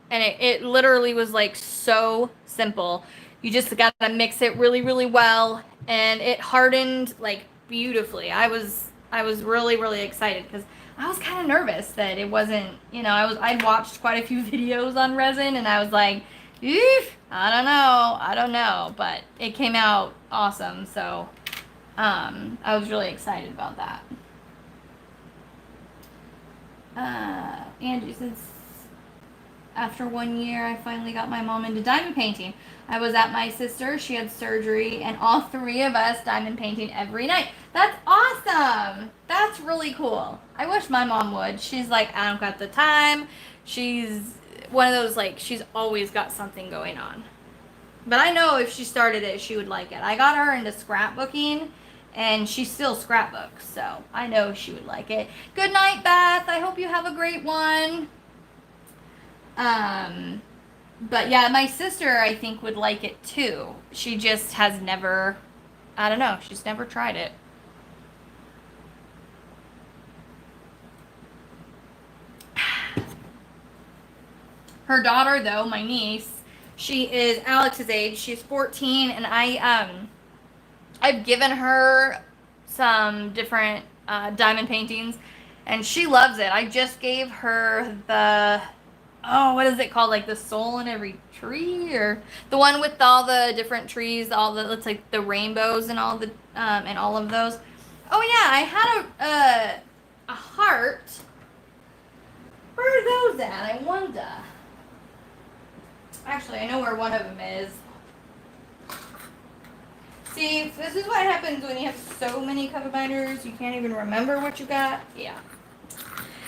and it literally was like so simple. You just gotta mix it really, really well, and it hardened like beautifully. I was really, really excited because I was kind of nervous that it wasn't, I'd watched quite a few videos on resin, and I was like, I don't know, but it came out awesome. So, I was really excited about that. Angie says, after 1 year, I finally got my mom into diamond painting. I was at my sister. She had surgery, and all 3 of us diamond painting every night. That's awesome. That's really cool. I wish my mom would. She's like, I don't got the time. She's one of those, like, she's always got something going on. But I know if she started it, she would like it. I got her into scrapbooking, and she still scrapbooks, so I know she would like it. Good night, Beth. I hope you have a great one. But yeah, my sister, I think, would like it too. She just has never, I don't know, she's never tried it. Her daughter, though, my niece, she is Alex's age. She's 14, and I've given her some different diamond paintings, and she loves it. I just gave her the, what is it called? Like the soul in every tree, or the one with all the different trees, it's like the rainbows and all and all of those. Oh yeah, I had a heart. Where are those at? I wonder. Actually, I know where one of them is. See, this is what happens when you have so many cover binders, you can't even remember what you got. Yeah.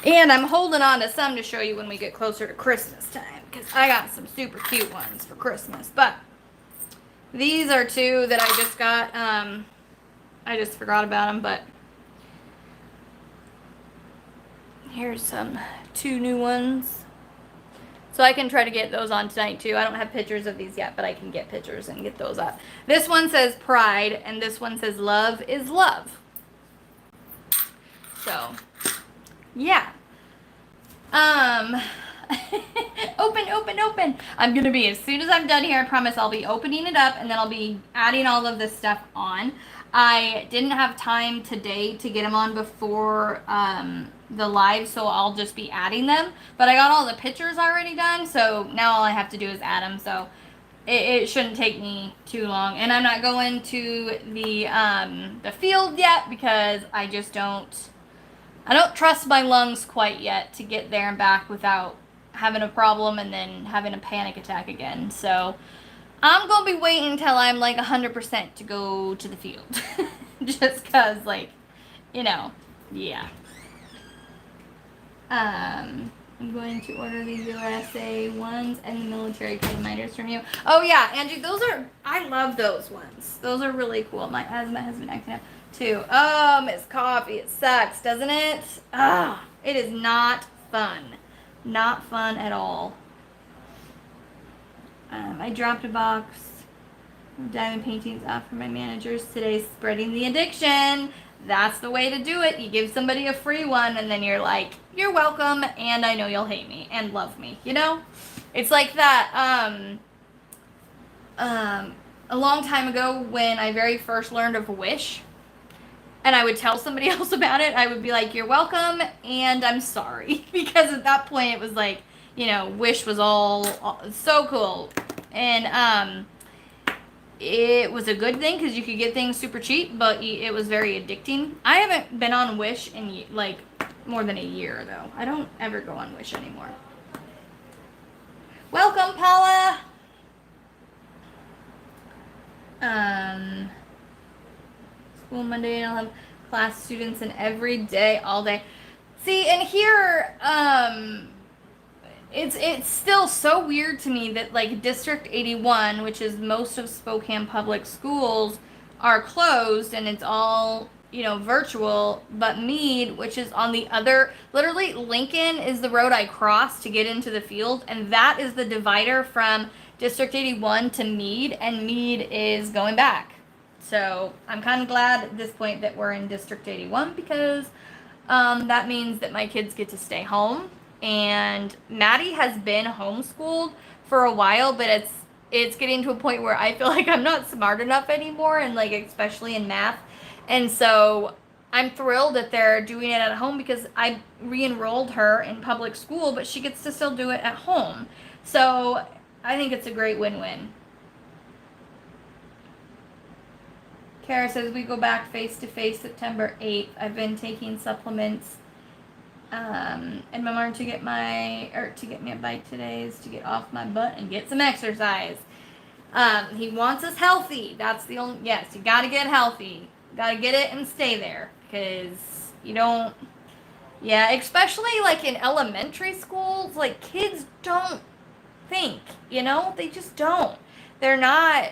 And I'm holding on to some to show you when we get closer to Christmas time, because I got some super cute ones for Christmas. But these are 2 that I just got. I just forgot about them, but here's some 2 new ones. So I can try to get those on tonight too. I don't have pictures of these yet, but I can get pictures and get those up. This one says pride, and this one says love is love. So, yeah. Open. I'm going to be, as soon as I'm done here, I promise I'll be opening it up, and then I'll be adding all of this stuff on. I didn't have time today to get them on before the live, so I'll just be adding them. But I got all the pictures already done, so now all I have to do is add them. So it shouldn't take me too long. And I'm not going to the field yet because I don't trust my lungs quite yet to get there and back without having a problem and then having a panic attack again. So I'm gonna be waiting until I'm like 100% to go to the field. Just cause like, yeah. I'm going to order the USA ones and the military code minders from you. Oh yeah, Angie, I love those ones. Those are really cool. As my husband acting up too. Oh, Miss Coffee, it sucks, doesn't it? Ah, it is not fun. Not fun at all. I dropped a box of diamond paintings off for my managers today, spreading the addiction. That's the way to do it. You give somebody a free one and then you're like, you're welcome and I know you'll hate me and love me, It's like that, a long time ago when I very first learned of Wish and I would tell somebody else about it, I would be like, you're welcome and I'm sorry. Because at that point it was like, Wish was all so cool. And, it was a good thing because you could get things super cheap, but it was very addicting. I haven't been on Wish in like more than a year though. I don't ever go on Wish anymore. Welcome, Paula. School Monday and I'll have class students in every day, all day. See, and here, it's still so weird to me that like District 81, which is most of Spokane public schools, are closed and it's all virtual, but Meade, which is on the other, literally Lincoln is the road I cross to get into the field, and that is the divider from District 81 to Meade, and Meade is going back. So I'm kind of glad at this point that we're in District 81 because that means that my kids get to stay home. And Maddie has been homeschooled for a while, but it's getting to a point where I feel like I'm not smart enough anymore, and like especially in math. And so I'm thrilled that they're doing it at home because I re-enrolled her in public school, but she gets to still do it at home. So I think it's a great win-win. Kara says we go back face-to-face September 8th. I've been taking supplements and my mom to get me a bike today is to get off my butt and get some exercise. He wants us healthy. That's the only, yes, you gotta get healthy. Gotta get it and stay there. Because you don't, especially like in elementary schools, like kids don't think, they just don't. They're not,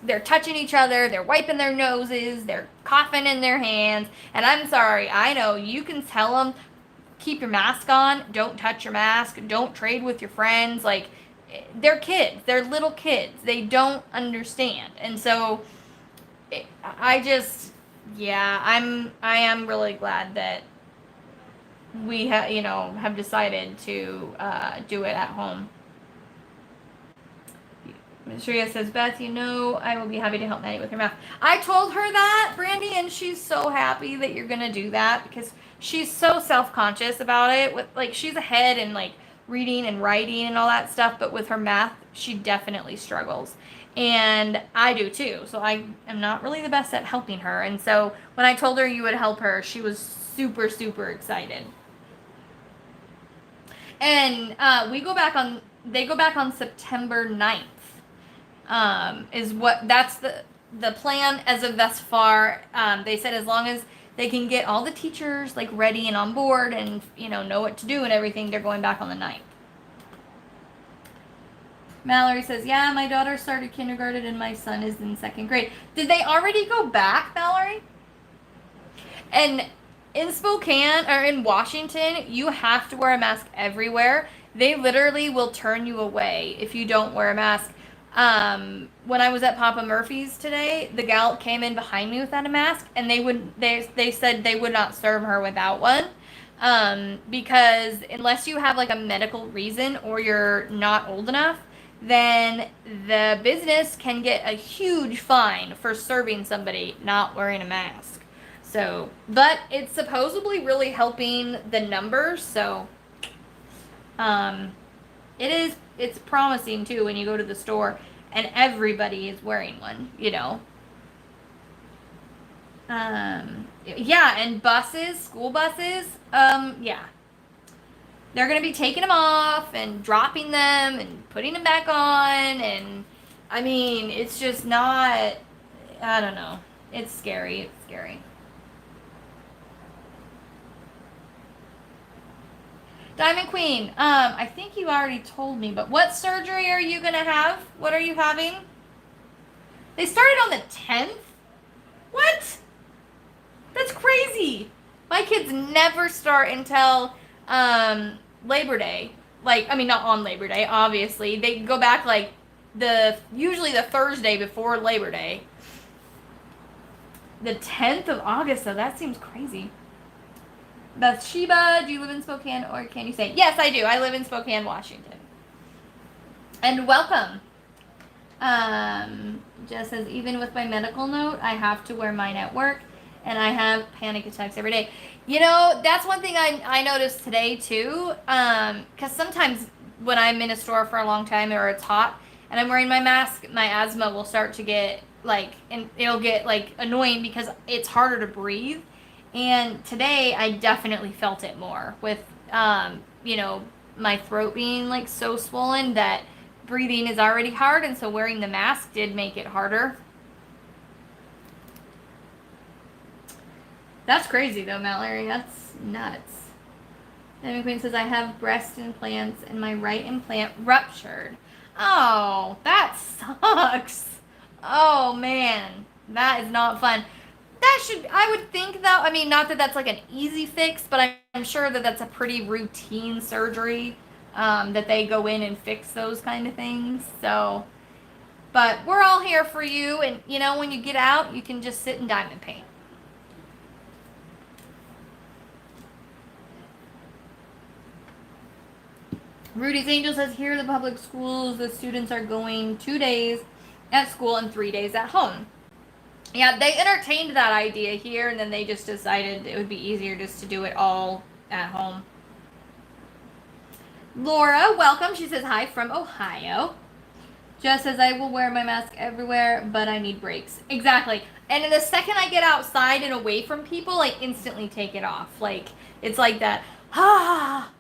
they're touching each other, they're wiping their noses, they're coughing in their hands, and I'm sorry, I know you can tell them, keep your mask on, don't touch your mask, don't trade with your friends, like, they're kids, they're little kids, they don't understand, and so, I am really glad that we have decided to do it at home. Shreya says, Beth, I will be happy to help Maddie with her math. I told her that, Brandy, and she's so happy that you're going to do that because she's so self-conscious about it. With like, she's ahead in like reading and writing and all that stuff, but with her math, she definitely struggles. And I do too. So I am not really the best at helping her. And so when I told her you would help her, she was super, super excited. And they go back on September 9th. That's the plan as of thus far. They said as long as they can get all the teachers like ready and on board and know what to do and everything, they're going back on the 9th. Mallory says, yeah, my daughter started kindergarten and my son is in 2nd grade. Did they already go back, Mallory? And in Spokane or in Washington, you have to wear a mask everywhere. They literally will turn you away if you don't wear a mask. When I was at Papa Murphy's today, the gal came in behind me without a mask, and they said they would not serve her without one, because unless you have like a medical reason or you're not old enough, then the business can get a huge fine for serving somebody not wearing a mask. So, but it's supposedly really helping the numbers, so, it is it's promising too when you go to the store and everybody is wearing one, you know. Yeah, and buses, school buses, yeah. They're going to be taking them off and dropping them and putting them back on. And I mean, it's just not, I don't know. It's scary. It's scary. Diamond Queen, I think you already told me, but what surgery are you going to have? What are you having? They started on the 10th? What? That's crazy. My kids never start until Labor Day. Like, I mean, not on Labor Day, obviously. They go back like usually the Thursday before Labor Day. The 10th of August, though, that seems crazy. Bathsheba, do you live in Spokane or can you say? Yes, I do. I live in Spokane, Washington. And welcome. Jess says, even with my medical note, I have to wear mine at work, and I have panic attacks every day. You know, that's one thing I noticed today, too, because sometimes when I'm in a store for a long time or it's hot and I'm wearing my mask, my asthma will start to get, like, and it'll get, like, annoying because it's harder to breathe. And today, I definitely felt it more with, you know, my throat being, like, so swollen that breathing is already hard, and so wearing the mask did make it harder. That's crazy, though, Mallory. That's nuts. Demi Queen says, I have breast implants, and my right implant ruptured. Oh, that sucks. Oh, man. That is not fun. I would think that, I mean, not that that's like an easy fix, but I'm sure that that's a pretty routine surgery, that they go in and fix those kind of things. So, but we're all here for you, and you know, when you get out, you can just sit in diamond paint. Rudy's Angel says, here the public schools, the students are going 2 days at school and 3 days at home. Yeah, they entertained that idea here, and then they just decided it would be easier just to do it all at home. Laura, welcome. She says, hi from Ohio. Jess says, I will wear my mask everywhere, but I need breaks. Exactly. And the second I get outside and away from people, I instantly take it off. Like, it's like that, ah.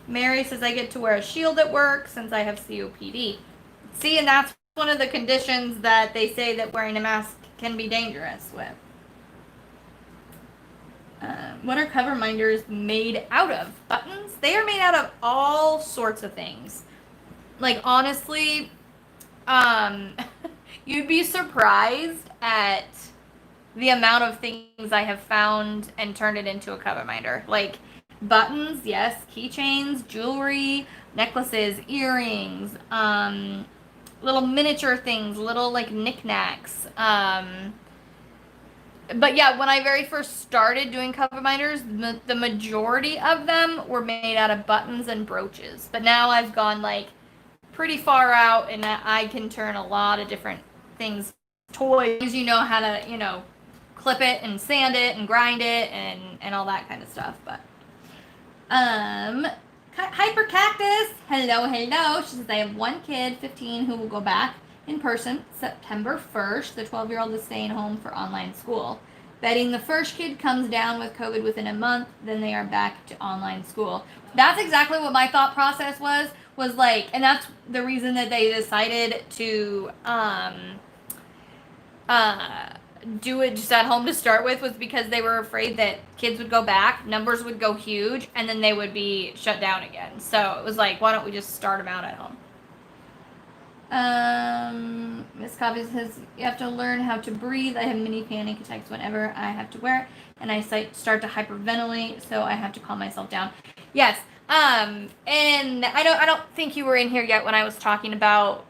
Mary says, I get to wear a shield at work since I have COPD. See, and that's one of the conditions that they say that wearing a mask can be dangerous with. What are cover minders made out of? Buttons? They are made out of all sorts of things. Like, honestly, you'd be surprised at the amount of things I have found and turned it into a cover minder. Like, buttons, yes, keychains, jewelry, necklaces, earrings, little miniature things, little, like, knickknacks. But yeah, when I very first started doing cover minders, the majority of them were made out of buttons and brooches. But now I've gone, like, pretty far out, and I can turn a lot of different things, toys, you know how to, you know, clip it and sand it and grind it and all that kind of stuff. But Hyper Cactus, hello. She says, I have one kid, 15, who will go back in person September 1st. The 12-year-old is staying home for online school. Betting the first kid comes down with COVID within a month, then they are back to online school. That's exactly what my thought process was like, and that's the reason that they decided to do it just at home to start with, was because they were afraid that kids would go back, numbers would go huge, and then they would be shut down again. So it was like, why don't we just start them out at home? Miss Coffee says, you have to learn how to breathe. I have mini panic attacks whenever I have to wear it, and I start to hyperventilate, so I have to calm myself down. Yes. And I don't think you were in here yet when I was talking about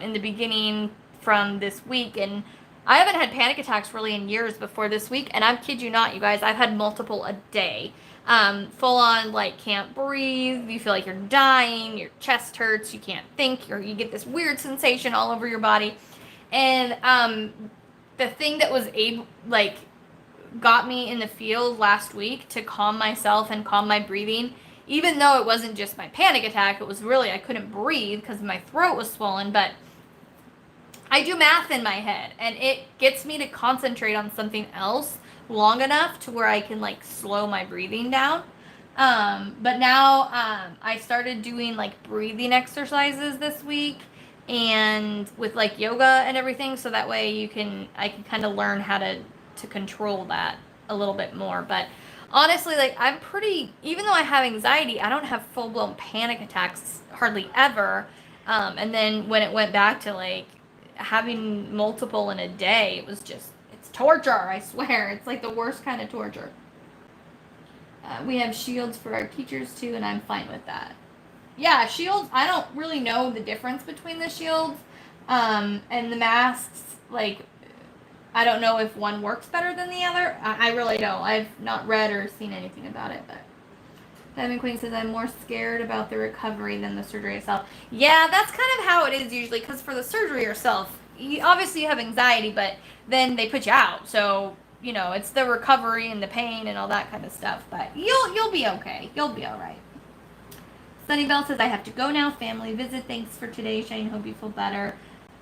in the beginning from this week, and I haven't had panic attacks really in years before this week, and I kid you not, you guys, I've had multiple a day. Full on, like, can't breathe, you feel like you're dying, your chest hurts, you can't think, you get this weird sensation all over your body. And the thing that was got me in the field last week to calm myself and calm my breathing even though it wasn't just my panic attack, it was really I couldn't breathe because my throat was swollen, but I do math in my head, and it gets me to concentrate on something else long enough to where I can like slow my breathing down. But now I started doing like breathing exercises this week, and with like yoga and everything, so that way I can kind of learn how to control that a little bit more. But honestly, like I'm pretty, even though I have anxiety, I don't have full blown panic attacks hardly ever. And then when it went back to like having multiple in a day, it was just, it's torture, I swear. It's like the worst kind of torture. We have shields for our teachers too, and I'm fine with that. Yeah, shields, I don't really know the difference between the shields and the masks. Like, I don't know if one works better than the other. I really don't. I've not read or seen anything about it, but Diamond Queen says, I'm more scared about the recovery than the surgery itself. Yeah, that's kind of how it is usually, because for the surgery yourself, obviously you have anxiety, but then they put you out. So, you know, it's the recovery and the pain and all that kind of stuff. But you'll be okay. You'll be all right. Sunnybell says, I have to go now. Family visit. Thanks for today, Shane. Hope you feel better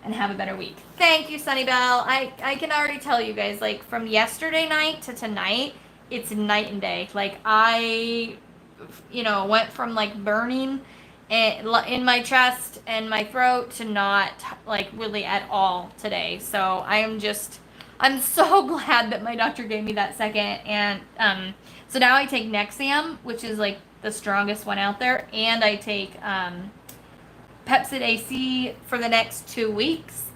and have a better week. Thank you, Sunnybell. I can already tell you guys, like, from yesterday night to tonight, it's night and day. Like, I went from like burning in my chest and my throat to not like really at all today. So I'm so glad that my doctor gave me that second. And so now I take Nexium, which is like the strongest one out there, and I take Pepsid AC for the next 2 weeks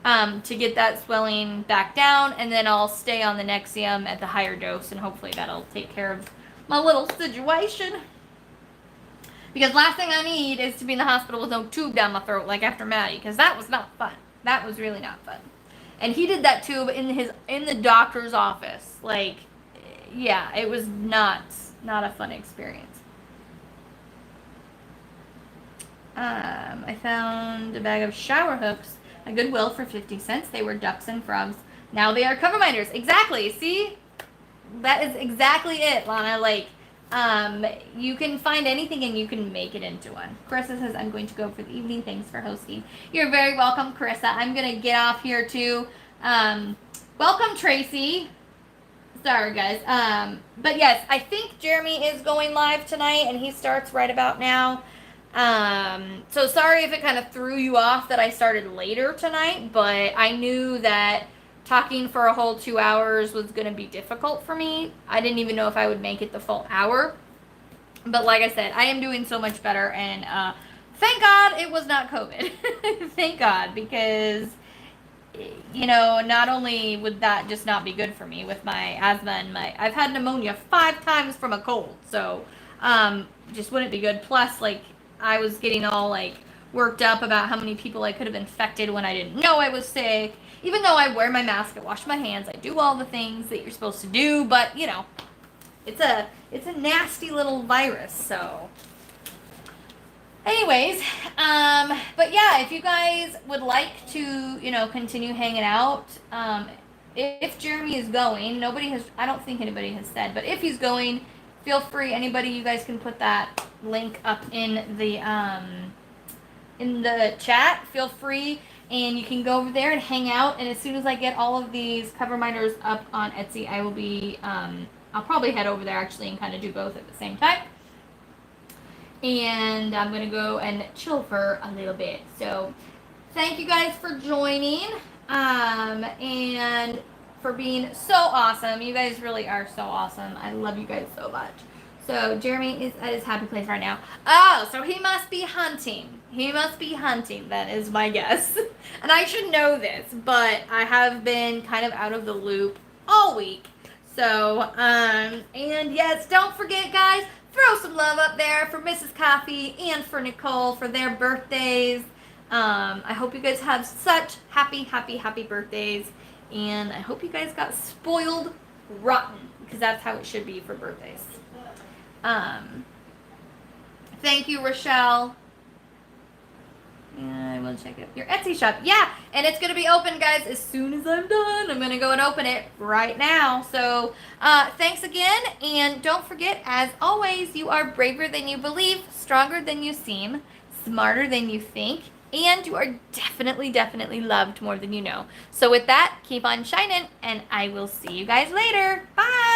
to get that swelling back down, and then I'll stay on the Nexium at the higher dose, and hopefully that'll take care of my little situation. Because last thing I need is to be in the hospital with no tube down my throat like after Maddie, because that was not fun. That was really not fun. And he did that tube in the doctor's office. Like, yeah, it was not a fun experience. I found a bag of shower hooks at Goodwill for 50 cents. They were ducks and frogs. Now they are cover minders. Exactly. See? That is exactly it, Lana. Like, you can find anything and you can make it into one. Carissa says, I'm going to go for the evening. Thanks for hosting. You're very welcome, Carissa. I'm going to get off here too. Welcome, Tracy. Sorry, guys. But yes, I think Jeremy is going live tonight, and he starts right about now. So sorry if it kind of threw you off that I started later tonight, but I knew that talking for a whole 2 hours was going to be difficult for me. I didn't even know if I would make it the full hour. But like I said, I am doing so much better, and thank God it was not COVID. Thank God, because, not only would that just not be good for me with my asthma and I've had pneumonia 5 times from a cold, so just wouldn't be good. Plus, like, I was getting all, like, worked up about how many people I could have infected when I didn't know I was sick. Even though I wear my mask, I wash my hands, I do all the things that you're supposed to do, but, it's a nasty little virus, so. Anyways, but yeah, if you guys would like to, continue hanging out, if Jeremy is going, I don't think anybody has said, but if he's going, feel free, anybody, you guys can put that link up in the chat, feel free. And you can go over there and hang out. And as soon as I get all of these cover minders up on Etsy, I will be, I'll probably head over there actually and kind of do both at the same time. And I'm going to go and chill for a little bit. So thank you guys for joining and for being so awesome. You guys really are so awesome. I love you guys so much. So Jeremy is at his happy place right now. Oh, so he must be hunting. He must be hunting, that is my guess. And I should know this, but I have been kind of out of the loop all week. So, and yes, don't forget, guys, throw some love up there for Mrs. Coffee and for Nicole for their birthdays. I hope you guys have such happy birthdays. And I hope you guys got spoiled rotten, because that's how it should be for birthdays. Thank you, Rochelle. I will check out your Etsy shop. Yeah, and it's gonna be open, guys, as soon as I'm done. I'm gonna go and open it right now. So thanks again, and don't forget, as always, you are braver than you believe, stronger than you seem, smarter than you think, and you are definitely, definitely loved more than you know. So with that, keep on shining, and I will see you guys later. Bye!